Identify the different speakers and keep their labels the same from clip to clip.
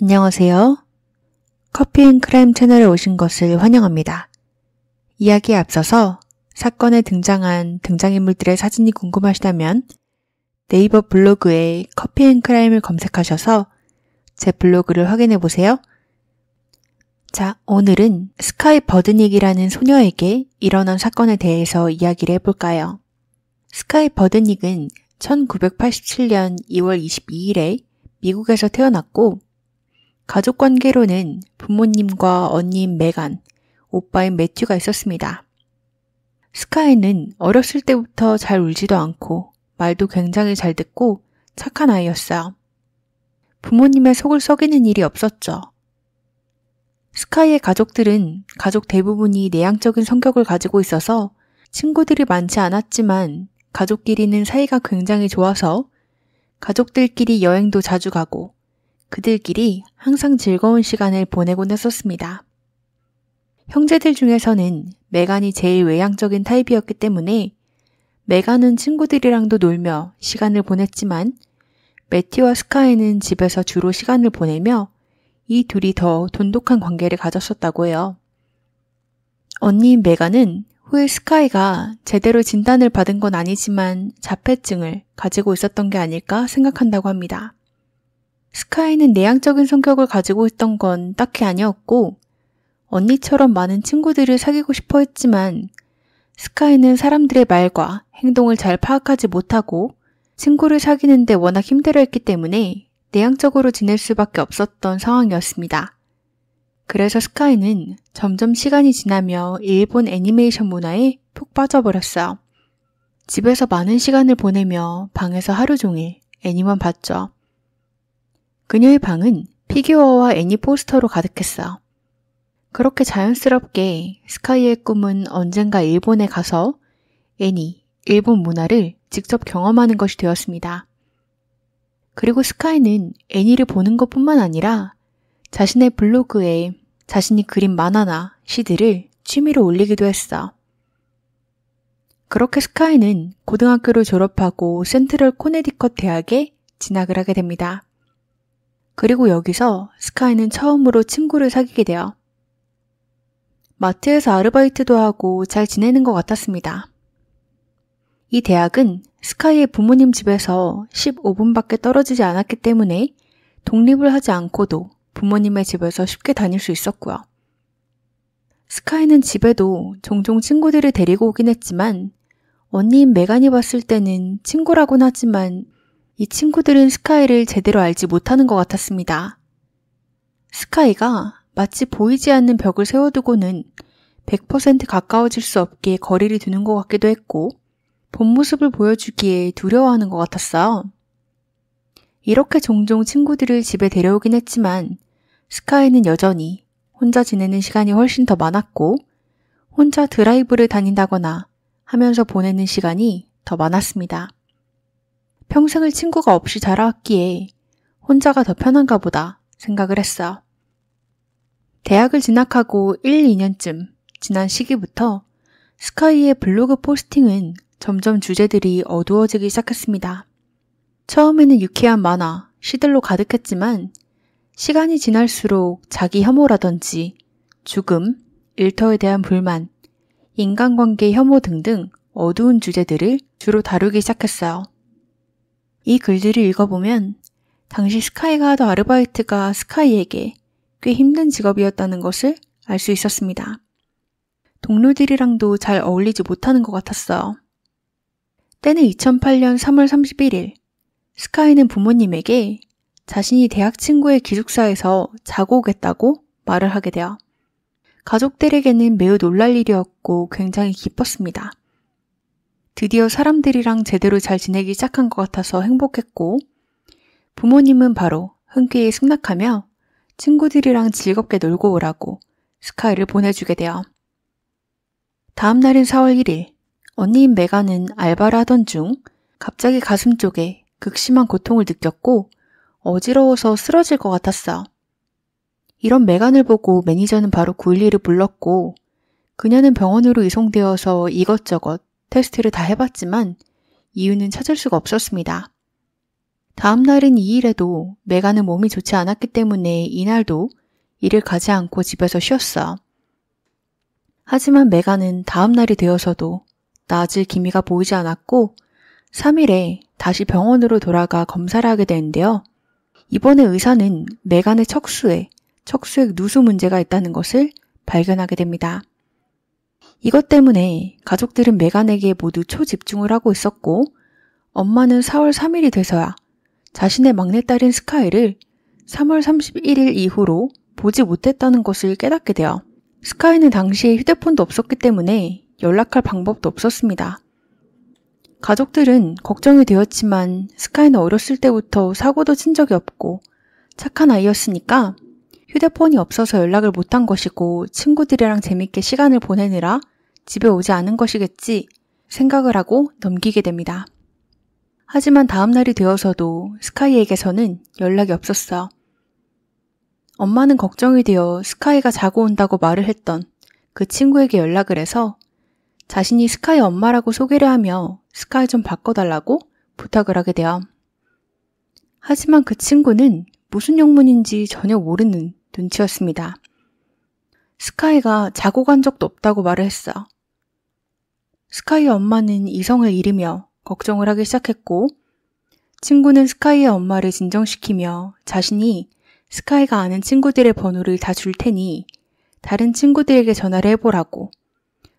Speaker 1: 안녕하세요. 커피앤크라임 채널에 오신 것을 환영합니다. 이야기에 앞서서 사건에 등장한 등장인물들의 사진이 궁금하시다면 네이버 블로그에 커피앤크라임을 검색하셔서 제 블로그를 확인해보세요. 자, 오늘은 스카이 버드닉이라는 소녀에게 일어난 사건에 대해서 이야기를 해볼까요? 스카이 버드닉은 1987년 2월 22일에 미국에서 태어났고 가족관계로는 부모님과 언니인 메간, 오빠인 매튜가 있었습니다. 스카이는 어렸을 때부터 잘 울지도 않고 말도 굉장히 잘 듣고 착한 아이였어요. 부모님의 속을 썩이는 일이 없었죠. 스카이의 가족들은 가족 대부분이 내향적인 성격을 가지고 있어서 친구들이 많지 않았지만 가족끼리는 사이가 굉장히 좋아서 가족들끼리 여행도 자주 가고 그들끼리 항상 즐거운 시간을 보내곤 했었습니다. 형제들 중에서는 메간이 제일 외향적인 타입이었기 때문에 메간은 친구들이랑도 놀며 시간을 보냈지만 매튜와 스카이는 집에서 주로 시간을 보내며 이 둘이 더 돈독한 관계를 가졌었다고 해요. 언니인 메간은 후에 스카이가 제대로 진단을 받은 건 아니지만 자폐증을 가지고 있었던 게 아닐까 생각한다고 합니다. 스카이는 내향적인 성격을 가지고 있던 건 딱히 아니었고 언니처럼 많은 친구들을 사귀고 싶어 했지만 스카이는 사람들의 말과 행동을 잘 파악하지 못하고 친구를 사귀는데 워낙 힘들어했기 때문에 내향적으로 지낼 수밖에 없었던 상황이었습니다. 그래서 스카이는 점점 시간이 지나며 일본 애니메이션 문화에 푹 빠져버렸어요. 집에서 많은 시간을 보내며 방에서 하루 종일 애니만 봤죠. 그녀의 방은 피규어와 애니 포스터로 가득했어요. 그렇게 자연스럽게 스카이의 꿈은 언젠가 일본에 가서 애니, 일본 문화를 직접 경험하는 것이 되었습니다. 그리고 스카이는 애니를 보는 것뿐만 아니라 자신의 블로그에 자신이 그린 만화나 시들을 취미로 올리기도 했어. 그렇게 스카이는 고등학교를 졸업하고 센트럴 코네티컷 대학에 진학을 하게 됩니다. 그리고 여기서 스카이는 처음으로 친구를 사귀게 돼요. 마트에서 아르바이트도 하고 잘 지내는 것 같았습니다. 이 대학은 스카이의 부모님 집에서 15분밖에 떨어지지 않았기 때문에 독립을 하지 않고도 부모님의 집에서 쉽게 다닐 수 있었고요. 스카이는 집에도 종종 친구들을 데리고 오긴 했지만 언니인 메간이 봤을 때는 친구라곤 하지만 이 친구들은 스카이를 제대로 알지 못하는 것 같았습니다. 스카이가 마치 보이지 않는 벽을 세워두고는 100% 가까워질 수 없게 거리를 두는 것 같기도 했고 본 모습을 보여주기에 두려워하는 것 같았어요. 이렇게 종종 친구들을 집에 데려오긴 했지만 스카이는 여전히 혼자 지내는 시간이 훨씬 더 많았고 혼자 드라이브를 다닌다거나 하면서 보내는 시간이 더 많았습니다. 평생을 친구가 없이 자라왔기에 혼자가 더 편한가 보다 생각을 했어요. 대학을 진학하고 1, 2년쯤 지난 시기부터 스카이의 블로그 포스팅은 점점 주제들이 어두워지기 시작했습니다. 처음에는 유쾌한 만화, 시들로 가득했지만 시간이 지날수록 자기 혐오라든지 죽음, 일터에 대한 불만, 인간관계 혐오 등등 어두운 주제들을 주로 다루기 시작했어요. 이 글들을 읽어보면 당시 스카이가 하던 아르바이트가 스카이에게 꽤 힘든 직업이었다는 것을 알 수 있었습니다. 동료들이랑도 잘 어울리지 못하는 것 같았어요. 때는 2008년 3월 31일, 스카이는 부모님에게 자신이 대학 친구의 기숙사에서 자고 오겠다고 말을 하게 돼요. 가족들에게는 매우 놀랄 일이었고 굉장히 기뻤습니다. 드디어 사람들이랑 제대로 잘 지내기 시작한 것 같아서 행복했고 부모님은 바로 흔쾌히 승낙하며 친구들이랑 즐겁게 놀고 오라고 스카이를 보내주게 돼요. 다음 날인 4월 1일, 언니인 메간은 알바를 하던 중 갑자기 가슴 쪽에 극심한 고통을 느꼈고 어지러워서 쓰러질 것 같았어. 이런 메간을 보고 매니저는 바로 911을 불렀고 그녀는 병원으로 이송되어서 이것저것 테스트를 다 해봤지만 이유는 찾을 수가 없었습니다. 다음 날인 2일에도 메간은 몸이 좋지 않았기 때문에 이날도 일을 가지 않고 집에서 쉬었어. 하지만 메간은 다음 날이 되어서도 나아질 기미가 보이지 않았고 3일에 다시 병원으로 돌아가 검사를 하게 되는데요. 이번에 의사는 메간의 척수에 척수액 누수 문제가 있다는 것을 발견하게 됩니다. 이것 때문에 가족들은 메간에게 모두 초집중을 하고 있었고 엄마는 4월 3일이 돼서야 자신의 막내딸인 스카이를 3월 31일 이후로 보지 못했다는 것을 깨닫게 돼요. 스카이는 당시에 휴대폰도 없었기 때문에 연락할 방법도 없었습니다. 가족들은 걱정이 되었지만 스카이는 어렸을 때부터 사고도 친 적이 없고 착한 아이였으니까 휴대폰이 없어서 연락을 못한 것이고 친구들이랑 재밌게 시간을 보내느라 집에 오지 않은 것이겠지 생각을 하고 넘기게 됩니다. 하지만 다음 날이 되어서도 스카이에게서는 연락이 없었어. 엄마는 걱정이 되어 스카이가 자고 온다고 말을 했던 그 친구에게 연락을 해서 자신이 스카이 엄마라고 소개를 하며 스카이 좀 바꿔달라고 부탁을 하게 돼요. 하지만 그 친구는 무슨 영문인지 전혀 모르는 눈치였습니다. 스카이가 자고 간 적도 없다고 말을 했어. 스카이의 엄마는 이성을 잃으며 걱정을 하기 시작했고 친구는 스카이의 엄마를 진정시키며 자신이 스카이가 아는 친구들의 번호를 다 줄 테니 다른 친구들에게 전화를 해보라고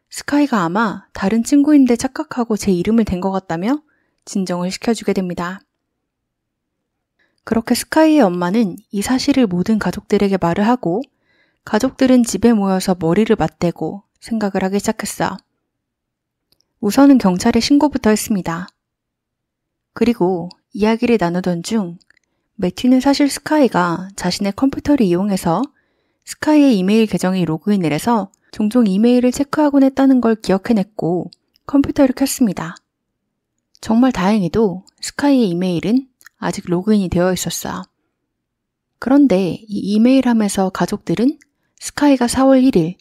Speaker 1: 스카이가 아마 다른 친구인데 착각하고 제 이름을 댄 것 같다며 진정을 시켜주게 됩니다. 그렇게 스카이의 엄마는 이 사실을 모든 가족들에게 말을 하고 가족들은 집에 모여서 머리를 맞대고 생각을 하기 시작했어. 우선은 경찰에 신고부터 했습니다. 그리고 이야기를 나누던 중 매튜는 사실 스카이가 자신의 컴퓨터를 이용해서 스카이의 이메일 계정에 로그인을 해서 종종 이메일을 체크하곤 했다는 걸 기억해냈고 컴퓨터를 켰습니다. 정말 다행히도 스카이의 이메일은 아직 로그인이 되어 있었어. 그런데 이 이메일함에서 가족들은 스카이가 4월 1일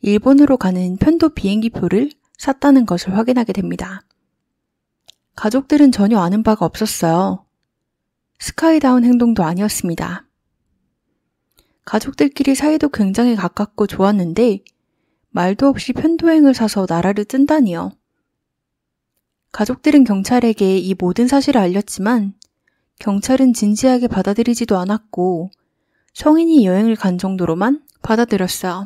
Speaker 1: 일본으로 가는 편도 비행기표를 샀다는 것을 확인하게 됩니다. 가족들은 전혀 아는 바가 없었어요. 스카이다운 행동도 아니었습니다. 가족들끼리 사이도 굉장히 가깝고 좋았는데 말도 없이 편도행을 사서 나라를 뜬다니요. 가족들은 경찰에게 이 모든 사실을 알렸지만 경찰은 진지하게 받아들이지도 않았고 성인이 여행을 간 정도로만 받아들였어요.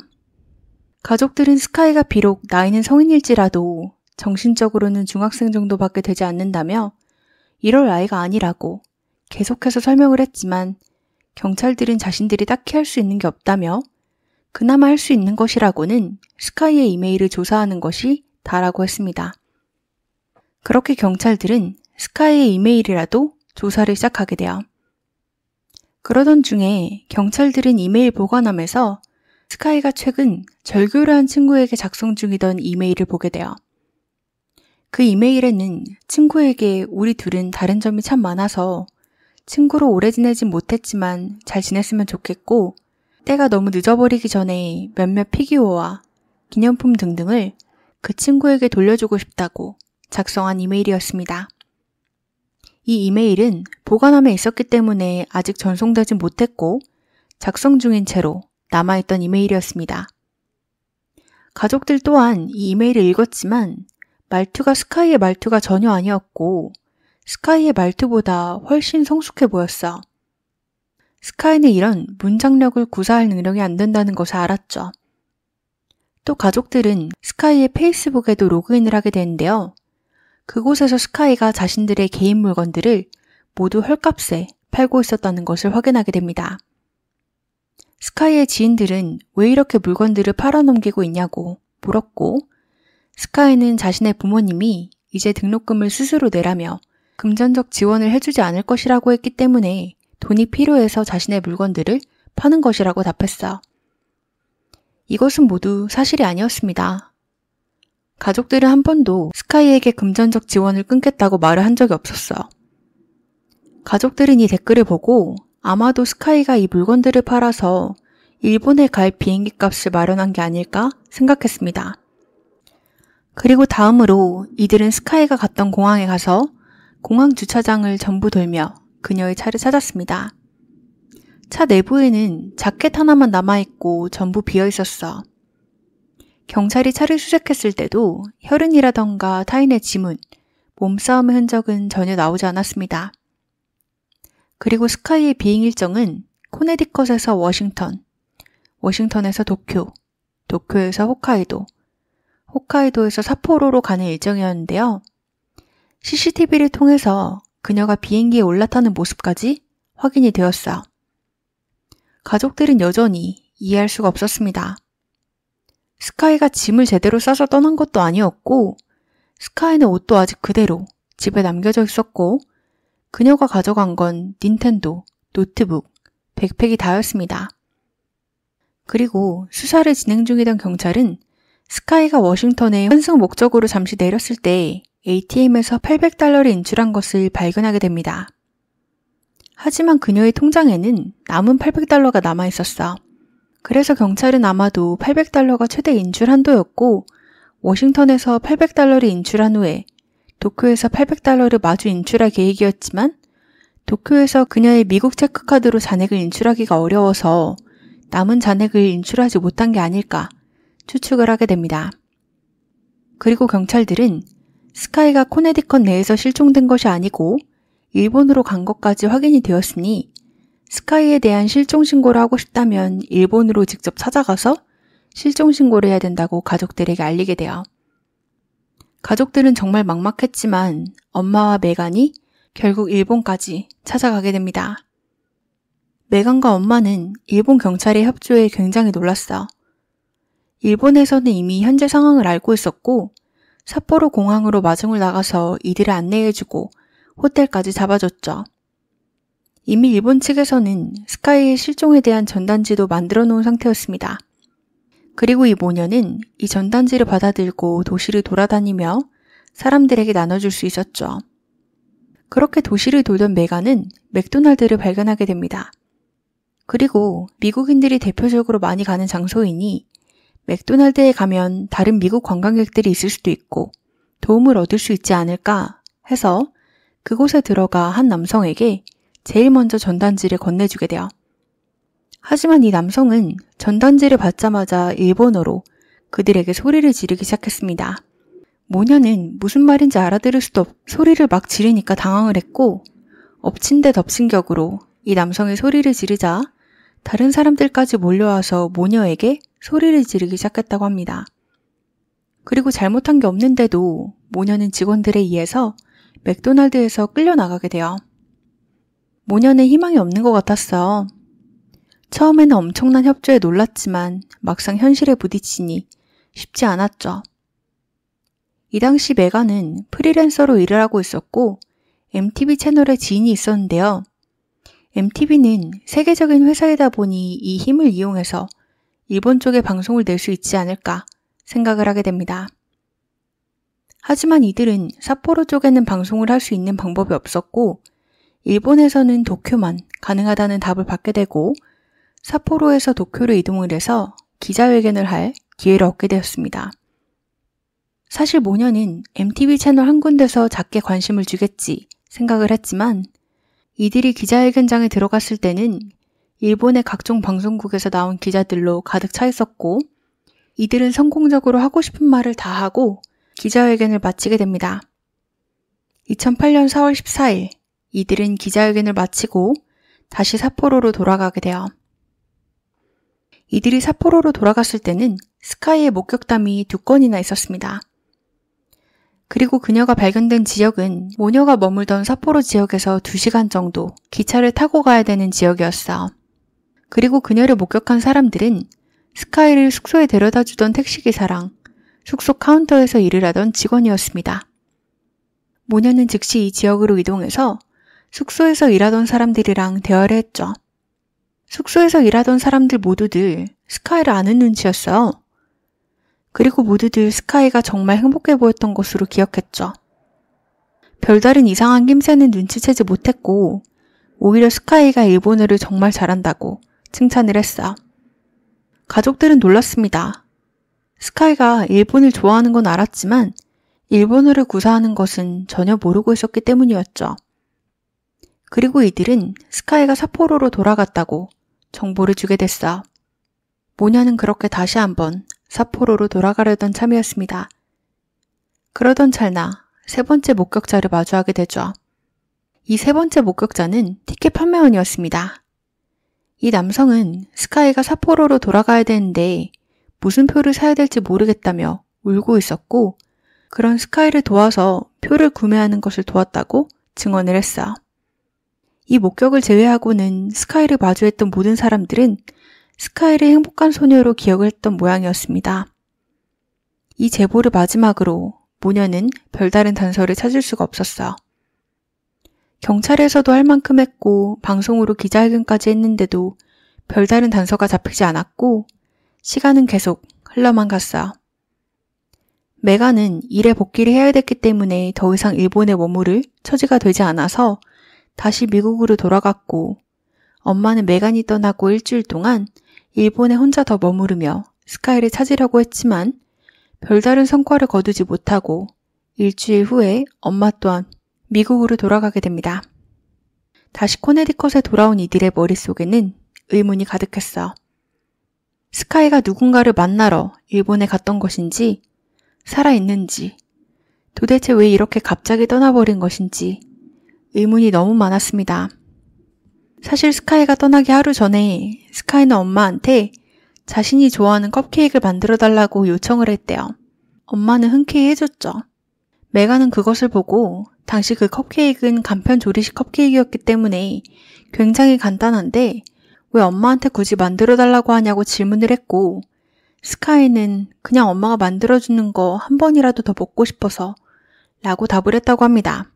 Speaker 1: 가족들은 스카이가 비록 나이는 성인일지라도 정신적으로는 중학생 정도밖에 되지 않는다며 이럴 나이가 아니라고 계속해서 설명을 했지만 경찰들은 자신들이 딱히 할 수 있는 게 없다며 그나마 할 수 있는 것이라고는 스카이의 이메일을 조사하는 것이 다라고 했습니다. 그렇게 경찰들은 스카이의 이메일이라도 조사를 시작하게 돼요. 그러던 중에 경찰들은 이메일 보관함에서 스카이가 최근 절교를 한 친구에게 작성 중이던 이메일을 보게 돼요. 그 이메일에는 친구에게 우리 둘은 다른 점이 참 많아서 친구로 오래 지내진 못했지만 잘 지냈으면 좋겠고 때가 너무 늦어버리기 전에 몇몇 피규어와 기념품 등등을 그 친구에게 돌려주고 싶다고 작성한 이메일이었습니다. 이 이메일은 보관함에 있었기 때문에 아직 전송되진 못했고 작성 중인 채로 남아있던 이메일이었습니다. 가족들 또한 이 이메일을 읽었지만 말투가 스카이의 말투가 전혀 아니었고 스카이의 말투보다 훨씬 성숙해 보였어. 스카이는 이런 문장력을 구사할 능력이 안 된다는 것을 알았죠. 또 가족들은 스카이의 페이스북에도 로그인을 하게 되는데요. 그곳에서 스카이가 자신들의 개인 물건들을 모두 헐값에 팔고 있었다는 것을 확인하게 됩니다. 스카이의 지인들은 왜 이렇게 물건들을 팔아넘기고 있냐고 물었고 스카이는 자신의 부모님이 이제 등록금을 스스로 내라며 금전적 지원을 해주지 않을 것이라고 했기 때문에 돈이 필요해서 자신의 물건들을 파는 것이라고 답했어. 이것은 모두 사실이 아니었습니다. 가족들은 한 번도 스카이에게 금전적 지원을 끊겠다고 말을 한 적이 없었어. 가족들은 이 댓글을 보고 아마도 스카이가 이 물건들을 팔아서 일본에 갈 비행기 값을 마련한 게 아닐까 생각했습니다. 그리고 다음으로 이들은 스카이가 갔던 공항에 가서 공항 주차장을 전부 돌며 그녀의 차를 찾았습니다. 차 내부에는 자켓 하나만 남아있고 전부 비어있었어. 경찰이 차를 수색했을 때도 혈흔이라던가 타인의 지문, 몸싸움의 흔적은 전혀 나오지 않았습니다. 그리고 스카이의 비행 일정은 코네티컷에서 워싱턴, 워싱턴에서 도쿄, 도쿄에서 홋카이도, 홋카이도에서 삿포로로 가는 일정이었는데요. CCTV를 통해서 그녀가 비행기에 올라타는 모습까지 확인이 되었어요. 가족들은 여전히 이해할 수가 없었습니다. 스카이가 짐을 제대로 싸서 떠난 것도 아니었고 스카이는 옷도 아직 그대로 집에 남겨져 있었고 그녀가 가져간 건 닌텐도, 노트북, 백팩이 다였습니다. 그리고 수사를 진행 중이던 경찰은 스카이가 워싱턴에 환승 목적으로 잠시 내렸을 때 ATM에서 $800를 인출한 것을 발견하게 됩니다. 하지만 그녀의 통장에는 남은 $800가 남아있었어. 그래서 경찰은 아마도 $800가 최대 인출 한도였고 워싱턴에서 $800를 인출한 후에 도쿄에서 $800를 마주 인출할 계획이었지만 도쿄에서 그녀의 미국 체크카드로 잔액을 인출하기가 어려워서 남은 잔액을 인출하지 못한 게 아닐까 추측을 하게 됩니다. 그리고 경찰들은 스카이가 코네티컷 내에서 실종된 것이 아니고 일본으로 간 것까지 확인이 되었으니 스카이에 대한 실종 신고를 하고 싶다면 일본으로 직접 찾아가서 실종 신고를 해야 된다고 가족들에게 알리게 돼요. 가족들은 정말 막막했지만 엄마와 메간이 결국 일본까지 찾아가게 됩니다. 메간과 엄마는 일본 경찰의 협조에 굉장히 놀랐어. 일본에서는 이미 현재 상황을 알고 있었고 삿포로 공항으로 마중을 나가서 이들을 안내해주고 호텔까지 잡아줬죠. 이미 일본 측에서는 스카이의 실종에 대한 전단지도 만들어 놓은 상태였습니다. 그리고 이 모녀는 이 전단지를 받아들고 도시를 돌아다니며 사람들에게 나눠줄 수 있었죠. 그렇게 도시를 돌던 메간은 맥도날드를 발견하게 됩니다. 그리고 미국인들이 대표적으로 많이 가는 장소이니 맥도날드에 가면 다른 미국 관광객들이 있을 수도 있고 도움을 얻을 수 있지 않을까 해서 그곳에 들어가 한 남성에게 제일 먼저 전단지를 건네주게 돼요. 하지만 이 남성은 전단지를 받자마자 일본어로 그들에게 소리를 지르기 시작했습니다. 모녀는 무슨 말인지 알아들을 수도 없고 소리를 막 지르니까 당황을 했고 엎친 데 덮친 격으로 이 남성이 소리를 지르자 다른 사람들까지 몰려와서 모녀에게 소리를 지르기 시작했다고 합니다. 그리고 잘못한 게 없는데도 모녀는 직원들에 의해서 맥도날드에서 끌려나가게 돼요. 모녀는 희망이 없는 것 같았어. 처음에는 엄청난 협조에 놀랐지만 막상 현실에 부딪히니 쉽지 않았죠. 이 당시 메간은 프리랜서로 일을 하고 있었고 MTV 채널에 지인이 있었는데요. MTV는 세계적인 회사이다 보니 이 힘을 이용해서 일본 쪽에 방송을 낼 수 있지 않을까 생각을 하게 됩니다. 하지만 이들은 삿포로 쪽에는 방송을 할 수 있는 방법이 없었고 일본에서는 도쿄만 가능하다는 답을 받게 되고 삿포로에서 도쿄로 이동을 해서 기자회견을 할 기회를 얻게 되었습니다. 사실 모녀는 MTV 채널 한 군데서 작게 관심을 주겠지 생각을 했지만 이들이 기자회견장에 들어갔을 때는 일본의 각종 방송국에서 나온 기자들로 가득 차 있었고 이들은 성공적으로 하고 싶은 말을 다 하고 기자회견을 마치게 됩니다. 2008년 4월 14일 이들은 기자회견을 마치고 다시 삿포로로 돌아가게 돼요. 이들이 삿포로로 돌아갔을 때는 스카이의 목격담이 2건이나 있었습니다. 그리고 그녀가 발견된 지역은 모녀가 머물던 삿포로 지역에서 2시간 정도 기차를 타고 가야 되는 지역이었어. 그리고 그녀를 목격한 사람들은 스카이를 숙소에 데려다주던 택시기사랑 숙소 카운터에서 일을 하던 직원이었습니다. 모녀는 즉시 이 지역으로 이동해서 숙소에서 일하던 사람들이랑 대화를 했죠. 숙소에서 일하던 사람들 모두들 스카이를 아는 눈치였어요. 그리고 모두들 스카이가 정말 행복해 보였던 것으로 기억했죠. 별다른 이상한 낌새는 눈치채지 못했고 오히려 스카이가 일본어를 정말 잘한다고 칭찬을 했어요. 가족들은 놀랐습니다. 스카이가 일본을 좋아하는 건 알았지만 일본어를 구사하는 것은 전혀 모르고 있었기 때문이었죠. 그리고 이들은 스카이가 삿포로로 돌아갔다고 정보를 주게 됐어. 모녀는 그렇게 다시 한번 삿포로로 돌아가려던 참이었습니다. 그러던 찰나 세 번째 목격자를 마주하게 되죠. 이 세 번째 목격자는 티켓 판매원이었습니다. 이 남성은 스카이가 삿포로로 돌아가야 되는데 무슨 표를 사야 될지 모르겠다며 울고 있었고, 그런 스카이를 도와서 표를 구매하는 것을 도왔다고 증언을 했어. 이 목격을 제외하고는 스카이를 마주했던 모든 사람들은 스카이를 행복한 소녀로 기억을 했던 모양이었습니다. 이 제보를 마지막으로 모녀는 별다른 단서를 찾을 수가 없었어. 경찰에서도 할 만큼 했고 방송으로 기자회견까지 했는데도 별다른 단서가 잡히지 않았고 시간은 계속 흘러만 갔어. 메간은 일에 복귀를 해야 됐기 때문에 더 이상 일본에 머무를 처지가 되지 않아서 다시 미국으로 돌아갔고, 엄마는 메간이 떠나고 일주일 동안 일본에 혼자 더 머무르며 스카이를 찾으려고 했지만 별다른 성과를 거두지 못하고 일주일 후에 엄마 또한 미국으로 돌아가게 됩니다. 다시 코네티컷에 돌아온 이들의 머릿속에는 의문이 가득했어. 스카이가 누군가를 만나러 일본에 갔던 것인지, 살아있는지, 도대체 왜 이렇게 갑자기 떠나버린 것인지 의문이 너무 많았습니다. 사실 스카이가 떠나기 하루 전에 스카이는 엄마한테 자신이 좋아하는 컵케이크를 만들어달라고 요청을 했대요. 엄마는 흔쾌히 해줬죠. 메간은 그것을 보고 당시 그 컵케이크는 간편 조리식 컵케이크였기 때문에 굉장히 간단한데 왜 엄마한테 굳이 만들어달라고 하냐고 질문을 했고, 스카이는 그냥 엄마가 만들어주는 거 한 번이라도 더 먹고 싶어서 라고 답을 했다고 합니다.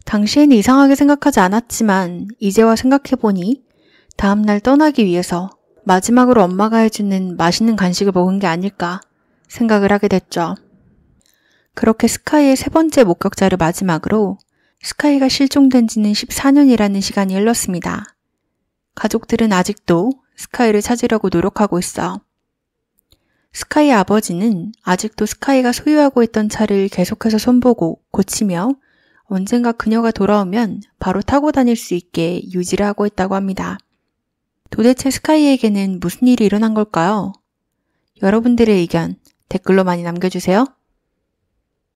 Speaker 1: 당시에는 이상하게 생각하지 않았지만 이제와 생각해보니 다음날 떠나기 위해서 마지막으로 엄마가 해주는 맛있는 간식을 먹은 게 아닐까 생각을 하게 됐죠. 그렇게 스카이의 세 번째 목격자를 마지막으로 스카이가 실종된 지는 14년이라는 시간이 흘렀습니다. 가족들은 아직도 스카이를 찾으려고 노력하고 있어. 스카이의 아버지는 아직도 스카이가 소유하고 있던 차를 계속해서 손보고 고치며 언젠가 그녀가 돌아오면 바로 타고 다닐 수 있게 유지를 하고 있다고 합니다. 도대체 스카이에게는 무슨 일이 일어난 걸까요? 여러분들의 의견 댓글로 많이 남겨주세요.